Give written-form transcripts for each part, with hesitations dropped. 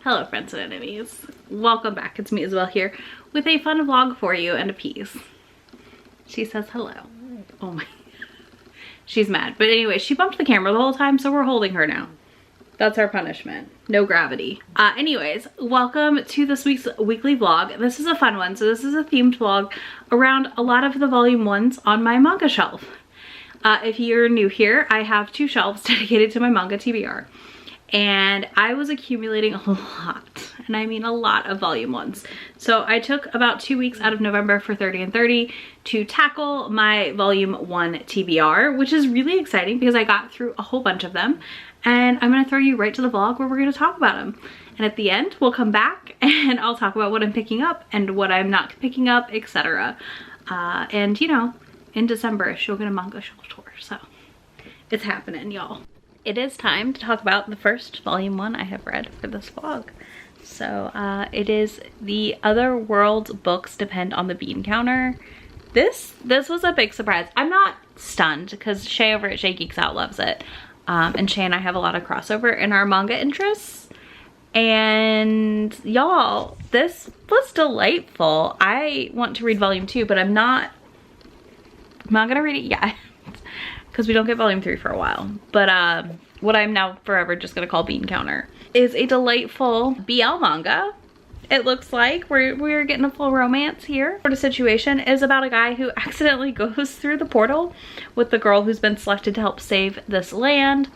Hello friends and enemies. Welcome back. It's me Isabel here with a fun vlog for you and a piece. She says hello. Oh my. She's mad. But anyway, she bumped the camera the whole time, so we're holding her now. That's our punishment. No gravity. Anyways, welcome to this week's weekly vlog. This is a fun one. So this is a themed vlog around a lot of the volume ones on my manga shelf. If you're new here, I have two shelves dedicated to my manga TBR. And I was accumulating a lot, and I mean a lot of volume ones. So I took about 2 weeks out of November for 30 and 30 to tackle my volume 1 TBR, which is really exciting because I got through a whole bunch of them. And I'm gonna throw you right to the vlog where we're gonna talk about them. And at the end, we'll come back and I'll talk about what I'm picking up and what I'm not picking up, etc. And you know, in December, she'll get a manga shelf tour, so it's happening, y'all. It is time to talk about the first volume 1 I have read for this vlog. So it is The Other World's Books Depend on the Bean Counter. This was a big surprise. I'm not stunned because Shay over at Shay Geeks Out loves it. And Shay and I have a lot of crossover in our manga interests. And y'all, this was delightful. I want to read volume 2, but I'm not gonna read it yet. Because we don't get volume 3 for a while. But what I'm now forever just gonna call Bean Counter is a delightful BL manga. It looks like we're getting a full romance here. The situation is about a guy who accidentally goes through the portal with the girl who's been selected to help save this land.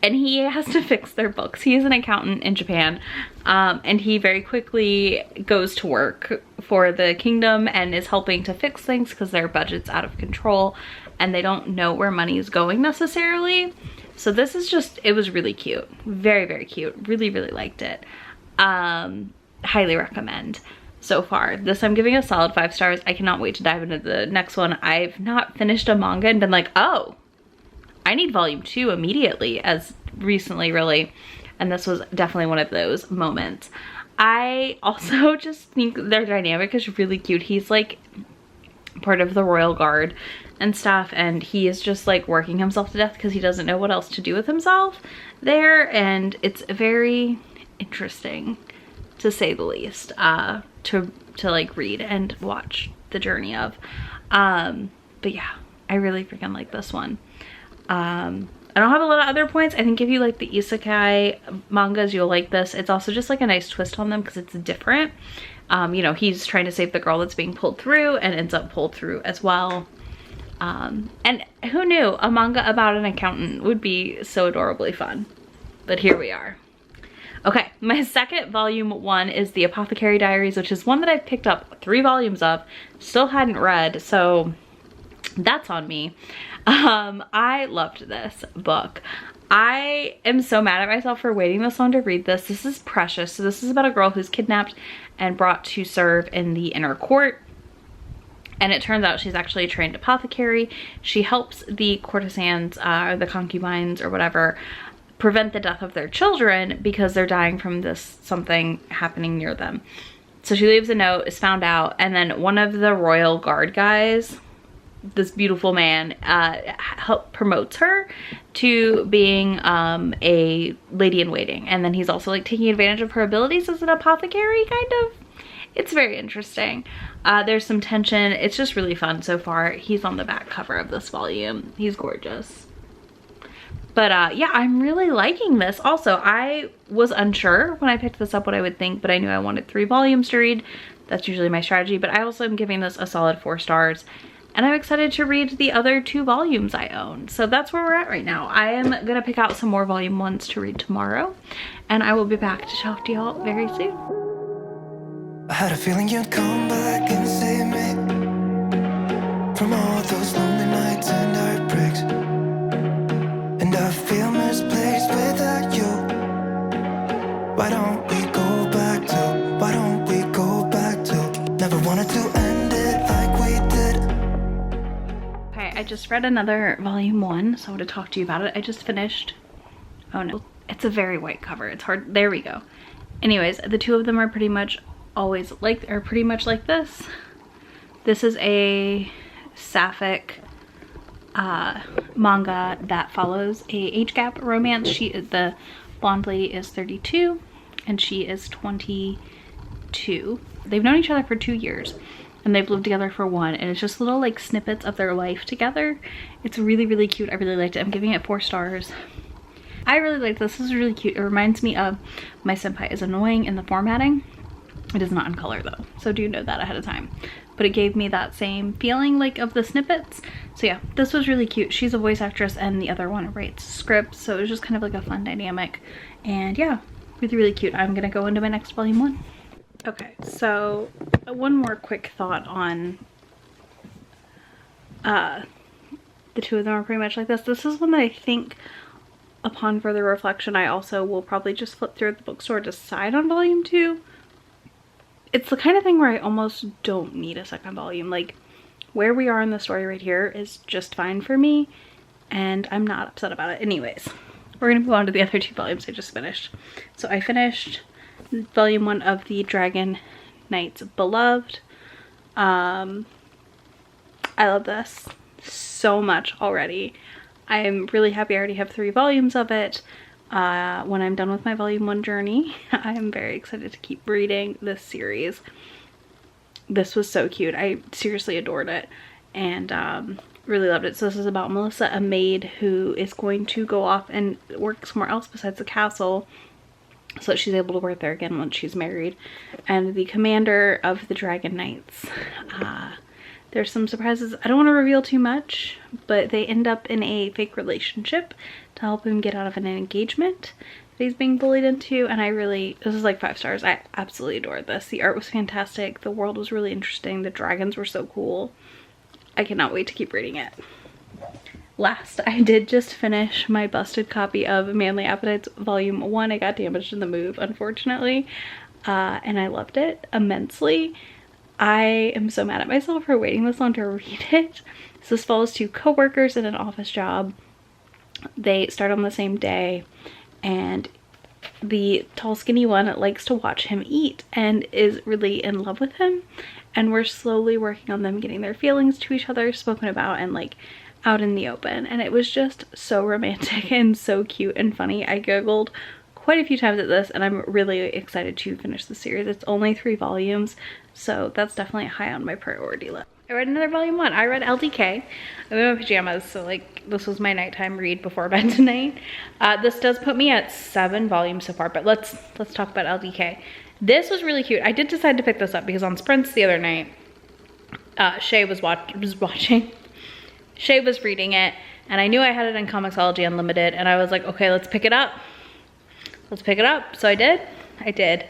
And he has to fix their books. He is an accountant in Japan, and he very quickly goes to work for the kingdom and is helping to fix things because their budget's out of control and they don't know where money is going necessarily. So this is just, it was really cute. Very, very cute. Really, really liked it. Highly recommend so far. This I'm giving a solid 5 stars. I cannot wait to dive into the next one. I've not finished a manga and been like, oh, I need volume 2 immediately, as recently really. And this was definitely one of those moments. I also just think their dynamic is really cute. He's like part of the royal guard and stuff, and he is just like working himself to death because he doesn't know what else to do with himself there, and it's very interesting to say the least to like read and watch the journey of. But yeah, I really freaking like this one. I don't have a lot of other points. I think if you like the isekai mangas, you'll like this. It's also just like a nice twist on them because it's different. You know, he's trying to save the girl that's being pulled through and ends up pulled through as well. And who knew a manga about an accountant would be so adorably fun, but here we are. Okay, my second volume 1 is the Apothecary Diaries, which is one that I've picked up 3 volumes of, still hadn't read, so that's on me. I loved this book. I am so mad at myself for waiting this long to read this. This is precious. So this is about a girl who's kidnapped and brought to serve in the inner court. And it turns out she's actually a trained apothecary. She helps the courtesans, or the concubines or whatever, prevent the death of their children because they're dying from this something happening near them. So she leaves a note, is found out, and then one of the royal guard guys, this beautiful man, promotes her to being a lady in waiting. And then he's also like taking advantage of her abilities as an apothecary, kind of. It's very interesting. There's some tension. It's just really fun so far. He's on the back cover of this volume. He's gorgeous. But yeah, I'm really liking this. Also, I was unsure when I picked this up what I would think, but I knew I wanted 3 volumes to read. That's usually my strategy, but I also am giving this a solid 4 stars. And I'm excited to read the other 2 volumes I own. So that's where we're at right now. I am gonna pick out some more volume 1s to read tomorrow, and I will be back to talk to y'all very soon. I had a feeling you'd come back and save me from all those lonely nights and heartbreaks. And I feel misplaced without you. Why don't we go back to, why don't we go back to, never wanted to end it like we did. Okay, I just read another volume 1, so I want to talk to you about it. I just finished. Oh no, it's a very white cover. It's hard. There we go. Anyways, the 2 of them are pretty much always like, are pretty much like this. This is a sapphic manga that follows a age gap romance. The blonde lady is 32 and she is 22. They've known each other for 2 years and they've lived together for 1, and it's just little like snippets of their life together. It's really, really cute. I really liked it. I'm giving it 4 stars. I really like this. This is really cute. It reminds me of My Senpai Is Annoying in the formatting. It is not in color though, so do know that ahead of time. But it gave me that same feeling like of the snippets. So yeah, this was really cute. She's a voice actress and the other one writes scripts, so it was just kind of like a fun dynamic. And yeah, really, really cute. I'm gonna go into my next volume 1. Okay, so one more quick thought on the two of them are pretty much like this. This is one that I think upon further reflection I also will probably just flip through at the bookstore, decide on volume 2. It's the kind of thing where I almost don't need a second volume. Like, where we are in the story right here is just fine for me, and I'm not upset about it. Anyways, we're gonna move on to the other 2 volumes I just finished. So I finished volume 1 of the Dragon Knight's Beloved. I love this so much already. I'm really happy I already have 3 volumes of it. When I'm done with my volume 1 journey, I'm very excited to keep reading this series. This was so cute. I seriously adored it and really loved it. So this is about Melissa, a maid who is going to go off and work somewhere else besides the castle so that she's able to work there again once she's married. And the commander of the Dragon Knights, there's some surprises. I don't want to reveal too much, but they end up in a fake relationship to help him get out of an engagement that he's being bullied into. And this is like 5 stars. I absolutely adored this. The art was fantastic. The world was really interesting. The dragons were so cool. I cannot wait to keep reading it. Last, I did just finish my busted copy of Manly Appetites Volume 1. I got damaged in the move, unfortunately, and I loved it immensely. I am so mad at myself for waiting this long to read it. So this follows 2 co-workers in an office job. They start on the same day, and the tall skinny one likes to watch him eat and is really in love with him, and we're slowly working on them getting their feelings to each other spoken about and like out in the open. And it was just so romantic and so cute and funny. I giggled quite a few times at this, and I'm really excited to finish the series. It's only 3 volumes, so that's definitely high on my priority list. I read another volume 1. I read LDK. I'm in my pajamas, so like this was my nighttime read before bed tonight. This does put me at 7 volumes so far, but let's talk about LDK. This was really cute. I did decide to pick this up because on Sprints the other night, Shay was watching. Shay was reading it, and I knew I had it in Comixology Unlimited, and I was like, okay, let's pick it up. Let's pick it up. So I did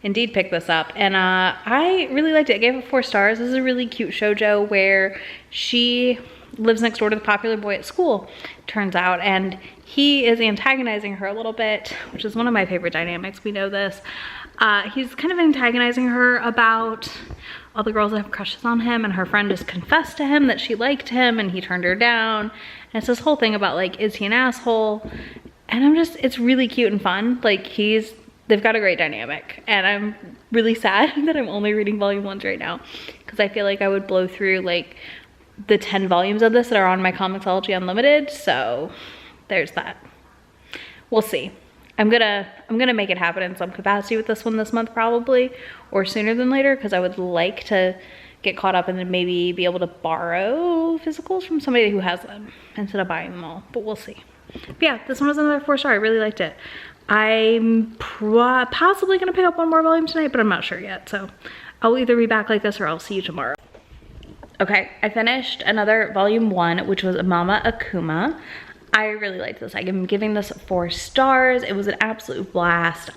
indeed pick this up, and I really liked it. I gave it 4 stars. This is a really cute shoujo where she lives next door to the popular boy at school, turns out, and he is antagonizing her a little bit, which is one of my favorite dynamics. We know this. He's kind of antagonizing her about all the girls that have crushes on him, and her friend just confessed to him that she liked him and he turned her down. And it's this whole thing about like, is he an asshole? And it's really cute and fun. Like they've got a great dynamic, and I'm really sad that I'm only reading volume 1s right now, because I feel like I would blow through like the 10 volumes of this that are on my Comixology Unlimited. So there's that. We'll see. I'm gonna make it happen in some capacity with this one this month probably, or sooner than later, because I would like to get caught up and then maybe be able to borrow physicals from somebody who has them instead of buying them all, but we'll see. But yeah, this one was another 4 star. I really liked it. I'm possibly gonna pick up 1 more volume tonight, but I'm not sure yet, so I'll either be back like this or I'll see you tomorrow. Okay, I finished another volume 1, which was Mama Akuma. I really liked this. I'm giving this 4 stars. It was an absolute blast.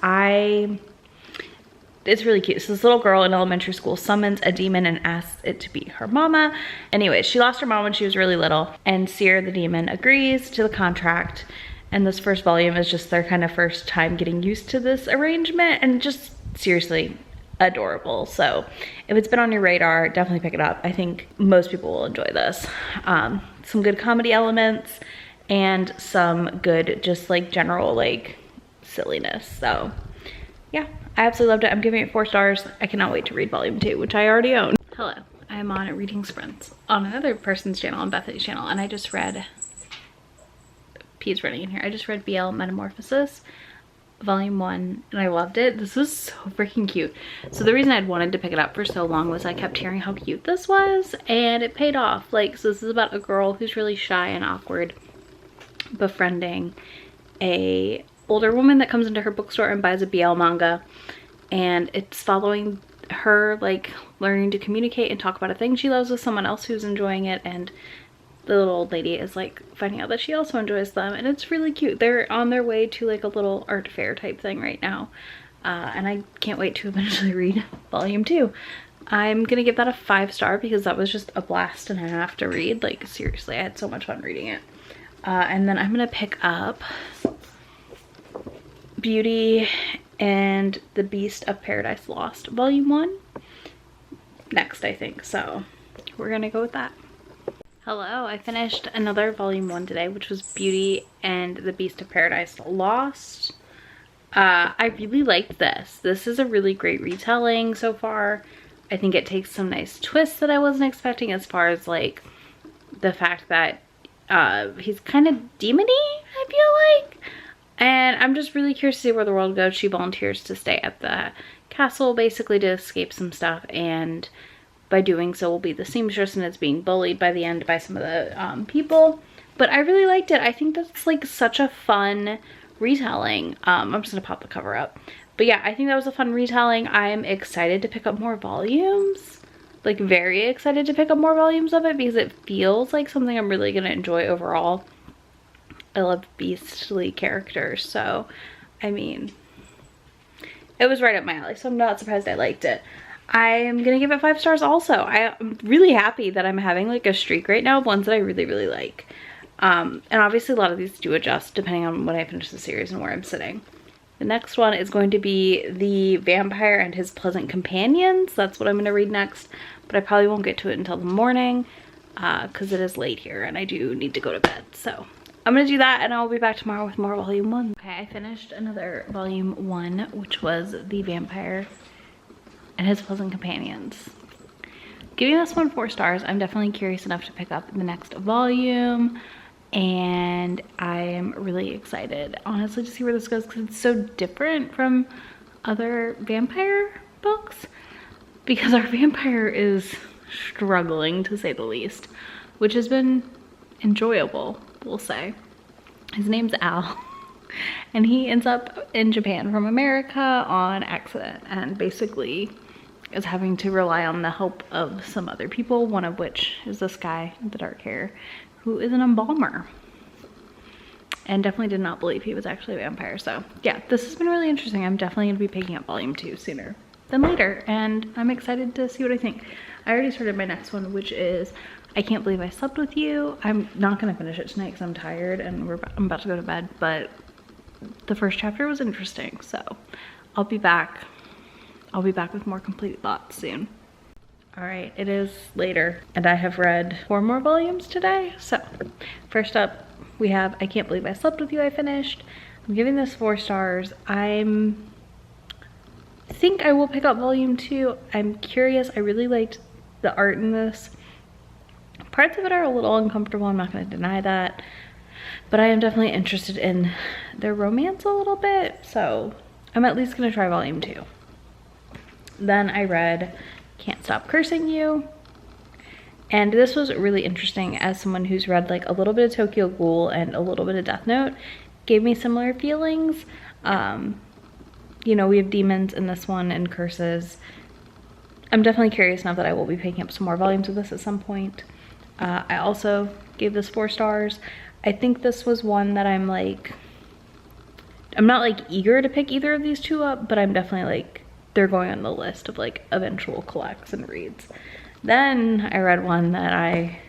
It's really cute. So this little girl in elementary school summons a demon and asks it to be her mama. Anyways, she lost her mom when she was really little, and Seer the demon agrees to the contract. And this first volume is just their kind of first time getting used to this arrangement, and just seriously adorable. So if it's been on your radar, definitely pick it up. I think most people will enjoy this. Some good comedy elements and some good just like general like silliness. So yeah, I absolutely loved it. I'm giving it 4 stars. I cannot wait to read volume 2, which I already own. Hello, I'm on Reading Sprints on another person's channel, on Bethany's channel, and I just read, P's running in here, I just read BL Metamorphosis. volume 1 and I loved it. This was so freaking cute. So the reason I'd wanted to pick it up for so long was I kept hearing how cute this was, and it paid off. Like, so this is about a girl who's really shy and awkward befriending a older woman that comes into her bookstore and buys a BL manga, and it's following her like learning to communicate and talk about a thing she loves with someone else who's enjoying it, and the little old lady is like finding out that she also enjoys them, and it's really cute. They're on their way to like a little art fair type thing right now, and I can't wait to eventually read volume 2. I'm gonna give that a 5-star because that was just a blast and a half to read. Like, seriously, I had so much fun reading it. And then I'm gonna pick up Beauty and the Beast of Paradise Lost volume 1 next, I think. So we're gonna go with that. Hello, I finished another volume 1 today, which was Beauty and the Beast of Paradise Lost. I really liked this. This is a really great retelling so far. I think it takes some nice twists that I wasn't expecting, as far as like the fact that he's kind of demony, I feel like. And I'm just really curious to see where the world goes. She volunteers to stay at the castle basically to escape some stuff, and by doing so will be the seamstress, and it's being bullied by the end by some of the people. But I really liked it. I think that's like such a fun retelling. I'm just gonna pop the cover up. But yeah, I think that was a fun retelling. I'm excited to pick up more volumes. Like, very excited to pick up more volumes of it because it feels like something I'm really gonna enjoy overall. I love beastly characters, so I mean, it was right up my alley, so I'm not surprised I liked it. I'm gonna give it 5 stars also. I'm really happy that I'm having like a streak right now of ones that I really, really like. And obviously a lot of these do adjust depending on when I finish the series and where I'm sitting. The next one is going to be The Vampire and His Pleasant Companions. That's what I'm gonna read next, but I probably won't get to it until the morning because it is late here and I do need to go to bed. So I'm gonna do that and I'll be back tomorrow with more volume 1. Okay, I finished another volume 1, which was The Vampire and His Pleasant Companions. Giving this one 4 stars. I'm definitely curious enough to pick up the next volume, and I'm really excited, honestly, to see where this goes because it's so different from other vampire books, because our vampire is struggling, to say the least, which has been enjoyable, we'll say. His name's Al. And he ends up in Japan from America on accident, and basically is having to rely on the help of some other people, one of which is this guy with the dark hair who is an embalmer, and definitely did not believe he was actually a vampire. So yeah, this has been really interesting. I'm definitely gonna be picking up volume 2 sooner than later, and I'm excited to see what I think. I already started my next one, which is I Can't Believe I Slept With You. I'm not gonna finish it tonight because I'm tired and I'm about to go to bed, but the first chapter was interesting, so I'll be back with more complete thoughts soon. All right, it is later and I have read 4 more volumes today. So first up we have I Can't Believe I Slept With You. I finished. I'm giving this 4 stars. I think I will pick up volume 2. I'm curious. I really liked the art in this. Parts of it are a little uncomfortable, I'm not going to deny that, but I am definitely interested in their romance a little bit, so I'm at least going to try volume 2. Then I read Can't Stop Cursing You, and this was really interesting as someone who's read like a little bit of Tokyo Ghoul and a little bit of Death Note. Gave me similar feelings. You know, we have demons in this one and curses. I'm definitely curious enough that I will be picking up some more volumes of this at some point. I also gave this 4 stars. I think this was one that I'm not like eager to pick either of these 2 up, but I'm definitely like, they're going on the list of like eventual collects and reads. Then I read one that I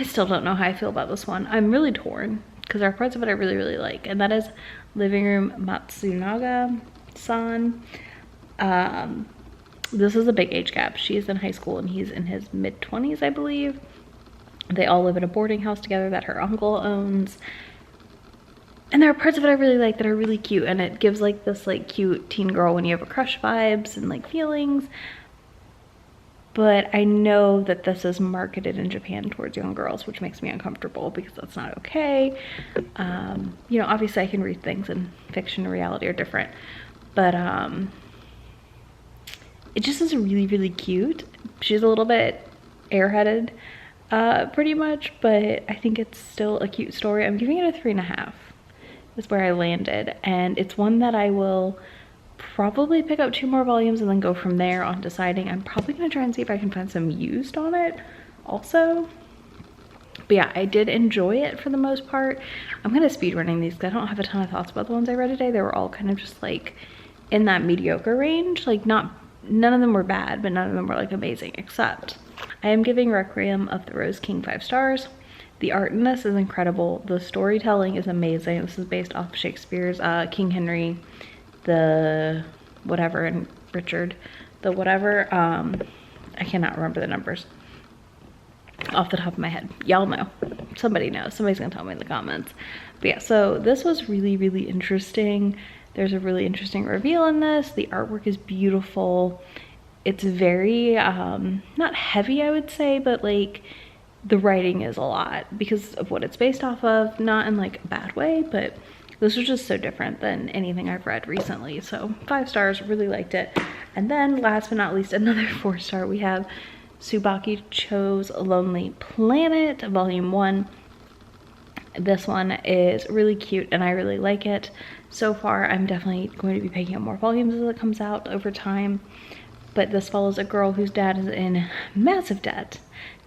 still don't know how I feel about this one. I'm really torn because there are parts of it I really, really like, and that is Livingroom Matsunaga-San. This is a big age gap. She is in high school and he's in his mid-20s, I believe. They all live in a boarding house together that her uncle owns. And there are parts of it I really like that are really cute, and it gives like this like cute teen girl when you have a crush vibes and like feelings. but I know that this is marketed in Japan towards young girls, which makes me uncomfortable because that's not okay. You know, obviously I can read things and fiction and reality are different, but it just is really, really cute. She's a little bit airheaded, pretty much, but I think it's still a cute story. I'm giving it a 3.5 is where I landed, and it's one that I will probably pick up 2 more volumes and then go from there on deciding. I'm probably gonna try and see if I can find some used on it also. But yeah, I did enjoy it for the most part. I'm gonna speed running these because I don't have a ton of thoughts about the ones I read today. They were all kind of just like in that mediocre range. Like none of them were bad, but none of them were like amazing, except I am giving Requiem of the Rose King 5 stars. The art in this is incredible. The storytelling is amazing. This is based off Shakespeare's King Henry, the whatever, and Richard, the whatever. I cannot remember the numbers off the top of my head. Y'all know. Somebody knows. Somebody's gonna tell me in the comments. But yeah, so this was really, really interesting. There's a really interesting reveal in this. The artwork is beautiful. It's very, not heavy, I would say, but like the writing is a lot because of what it's based off of. Not in like a bad way, but this was just so different than anything I've read recently. So 5 stars, really liked it. And then last but not least, another 4-star, we have Tsubaki-Chou's Lonely Planet, Volume 1. This one is really cute and I really like it. So far, I'm definitely going to be picking up more volumes as it comes out over time. But this follows a girl whose dad is in massive debt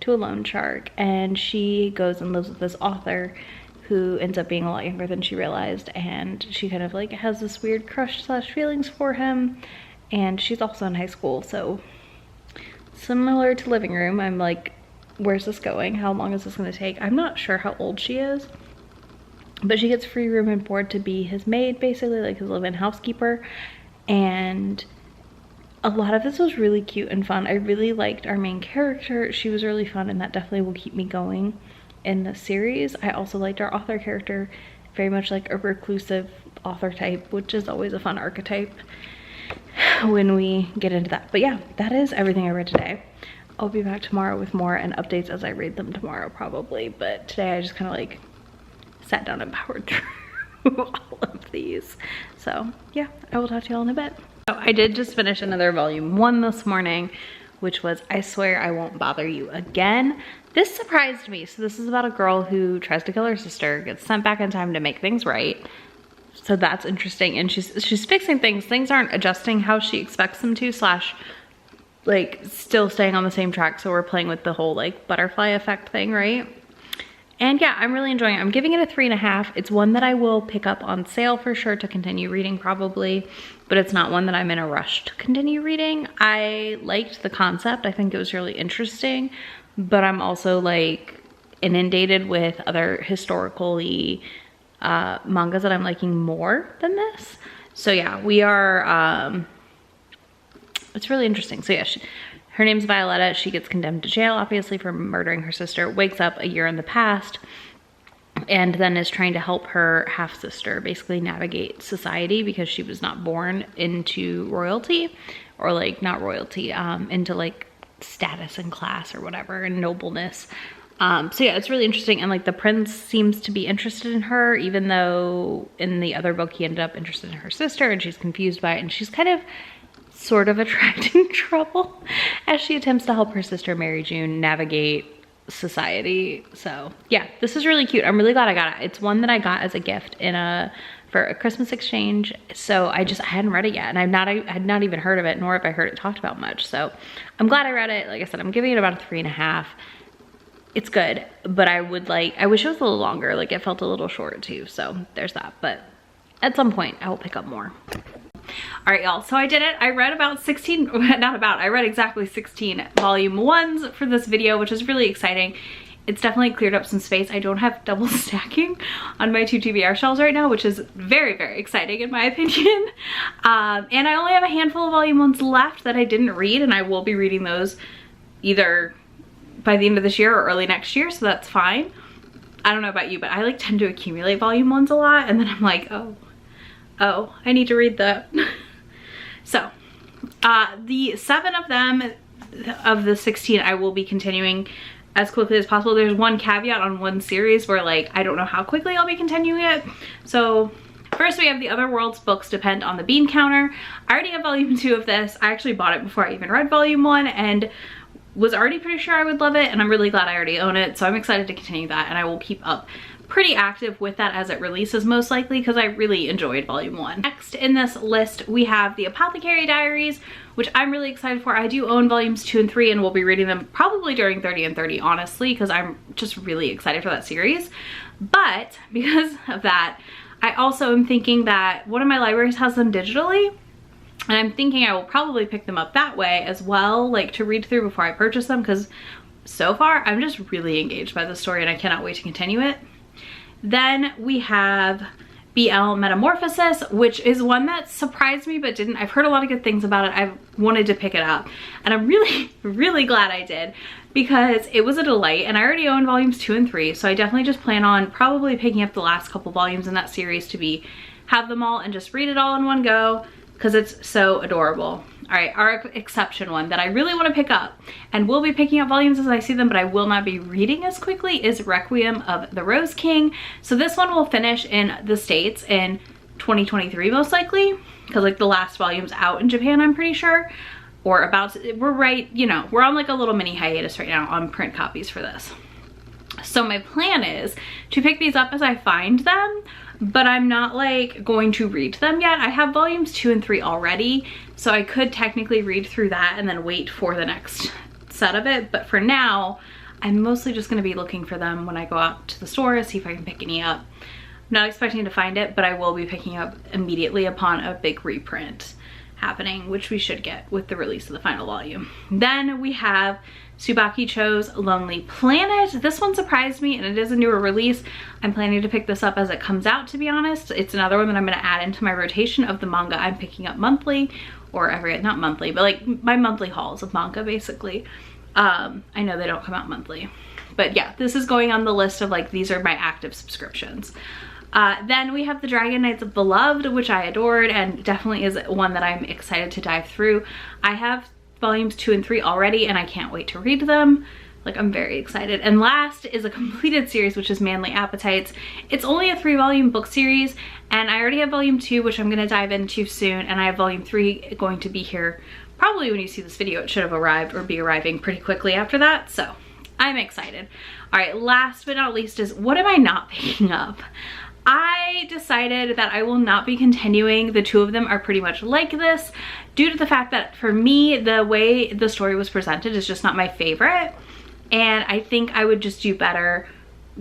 to a loan shark, and she goes and lives with this author who ends up being a lot younger than she realized, and she kind of like has this weird crush slash feelings for him, and she's also in high school. So similar to Livingroom, I'm like, where's this going? How long is this going to take? I'm not sure how old she is, but she gets free room and board to be his maid, basically, like his live-in housekeeper. And a lot of this was really cute and fun. I really liked our main character. She was really fun, and that definitely will keep me going in the series. I also liked our author character, very much like a reclusive author type, which is always a fun archetype when we get into that. But yeah, that is everything I read today. I'll be back tomorrow with more and updates as I read them tomorrow probably, but today I just kind of like sat down and powered through all of these. So yeah, I will talk to y'all in a bit. So I did just finish another volume 1 this morning, which was I Swear I Won't Bother You Again. This surprised me. So this is about a girl who tries to kill her sister, gets sent back in time to make things right. So that's interesting. And she's fixing things. Things aren't adjusting how she expects them to, slash like still staying on the same track. So we're playing with the whole like butterfly effect thing, right? And yeah, I'm really enjoying it. I'm giving it a 3.5. It's one that I will pick up on sale for sure to continue reading probably, but it's not one that I'm in a rush to continue reading. I liked the concept. I think it was really interesting, but I'm also like inundated with other historically mangas that I'm liking more than this. So yeah, we are, it's really interesting. So yeah, her name's Violetta. She gets condemned to jail, obviously, for murdering her sister, wakes up a year in the past, and then is trying to help her half-sister basically navigate society because she was not born into royalty, or like, not royalty, into like status and class or whatever, and nobleness. So yeah, it's really interesting. And like the prince seems to be interested in her, even though in the other book he ended up interested in her sister, and she's confused by it, and she's kind of sort of attracting trouble as she attempts to help her sister Mary June navigate society. So yeah, this is really cute. I'm really glad I got it. It's one that I got as a gift for a Christmas exchange. So I hadn't read it yet, and I had not even heard of it, nor have I heard it talked about much. So I'm glad I read it. Like I said, I'm giving it about a 3.5. It's good, but I wish it was a little longer. Like it felt a little short too. So there's that, but at some point I will pick up more. All right, y'all, so I did it. I read I read exactly 16 volume 1s for this video, which is really exciting. It's definitely cleared up some space. I don't have double stacking on my 2 TBR shelves right now, which is very, very exciting in my opinion. And I only have a handful of volume 1s left that I didn't read, and I will be reading those either by the end of this year or early next year, so that's fine. I don't know about you, but I like tend to accumulate volume 1s a lot, and then I'm like, oh, I need to read that. So the 7 of them of the 16 I will be continuing as quickly as possible. There's one caveat on one series where like I don't know how quickly I'll be continuing it. So first we have The Other World's books depend on the bean counter. I already have volume 2 of this. I actually bought it before I even read volume 1 and was already pretty sure I would love it, and I'm really glad I already own it. So I'm excited to continue that, and I will keep up pretty active with that as it releases most likely, because I really enjoyed volume 1. Next in this list we have the Apothecary Diaries, which I'm really excited for. I do own volumes 2 and 3 and will be reading them probably during 30 and 30 honestly, because I'm just really excited for that series. But because of that, I also am thinking that one of my libraries has them digitally, and I'm thinking I will probably pick them up that way as well, like to read through before I purchase them, because so far I'm just really engaged by the story and I cannot wait to continue it. Then we have BL Metamorphosis, which is one that surprised me but didn't. I've heard a lot of good things about it. I've wanted to pick it up, and I'm really, really glad I did, because it was a delight, and I already own volumes 2 and 3, so I definitely just plan on probably picking up the last couple volumes in that series to have them all and just read it all in one go, because it's so adorable. All right, our exception one that I really want to pick up, and will be picking up volumes as I see them, but I will not be reading as quickly, is Requiem of the Rose King. So this one will finish in the States in 2023 most likely, because like the last volume's out in Japan, I'm pretty sure, or about to, we're right, you know, we're on like a little mini hiatus right now on print copies for this. So my plan is to pick these up as I find them, but I'm not like going to read them yet. I have volumes 2 and 3 already, so I could technically read through that and then wait for the next set of it. But for now, I'm mostly just gonna be looking for them when I go out to the store to see if I can pick any up. I'm not expecting to find it, but I will be picking up immediately upon a big reprint happening, which we should get with the release of the final volume. Then we have Tsubaki-Chou's Lonely Planet. This one surprised me, and it is a newer release. I'm planning to pick this up as it comes out, to be honest. It's another one that I'm going to add into my rotation of the manga I'm picking up monthly, or not monthly, but like my monthly hauls of manga basically. I know they don't come out monthly, but yeah, this is going on the list of like, these are my active subscriptions. Then we have the Dragon Knights of Beloved, which I adored and definitely is one that I'm excited to dive through. I have volumes 2 and 3 already, and I can't wait to read them. Like, I'm very excited. And last is a completed series, which is Manly Appetites. It's only a 3-volume book series, and I already have volume 2, which I'm gonna dive into soon, and I have volume 3 going to be here probably when you see this video. It should have arrived or be arriving pretty quickly after that, so I'm excited. All right, last but not least is, what am I not picking up? I decided that I will not be continuing. The 2 of them are pretty much like this, due to the fact that for me, the way the story was presented is just not my favorite. And I think I would just do better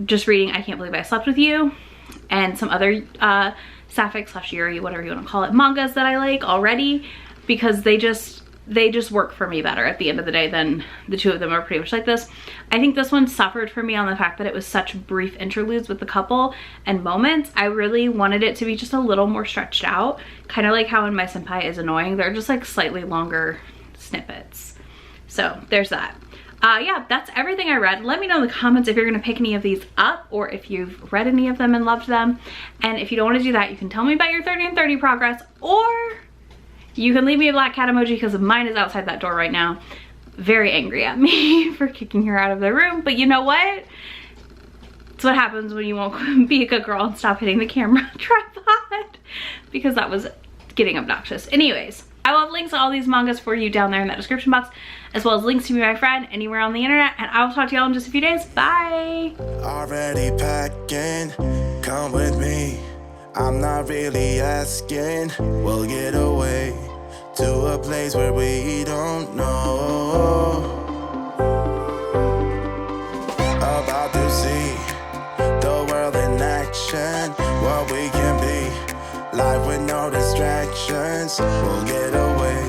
just reading I Can't Believe I Slept With You and some other sapphic / yuri, whatever you want to call it, mangas that I like already, because they just work for me better at the end of the day than the 2 of them are pretty much like this. I think this one suffered for me on the fact that it was such brief interludes with the couple and moments. I really wanted it to be just a little more stretched out, kind of like how in My Senpai Is Annoying, they're just like slightly longer snippets. So there's that. Yeah, that's everything I read. Let me know in the comments if you're gonna pick any of these up, or if you've read any of them and loved them. And if you don't want to do that, you can tell me about your 30 and 30 progress, or you can leave me a black cat emoji, because mine is outside that door right now, very angry at me for kicking her out of the room. But you know what? It's what happens when you won't be a good girl and stop hitting the camera tripod, because that was getting obnoxious. Anyways, I will have links to all these mangas for you down there in that description box, as well as links to me, my friend, anywhere on the internet, and I will talk to y'all in just a few days. Bye! Already packing, come with me. I'm not really asking. We'll get away to a place where we don't know. About to see the world in action, what we can be. Life with no distractions. We'll get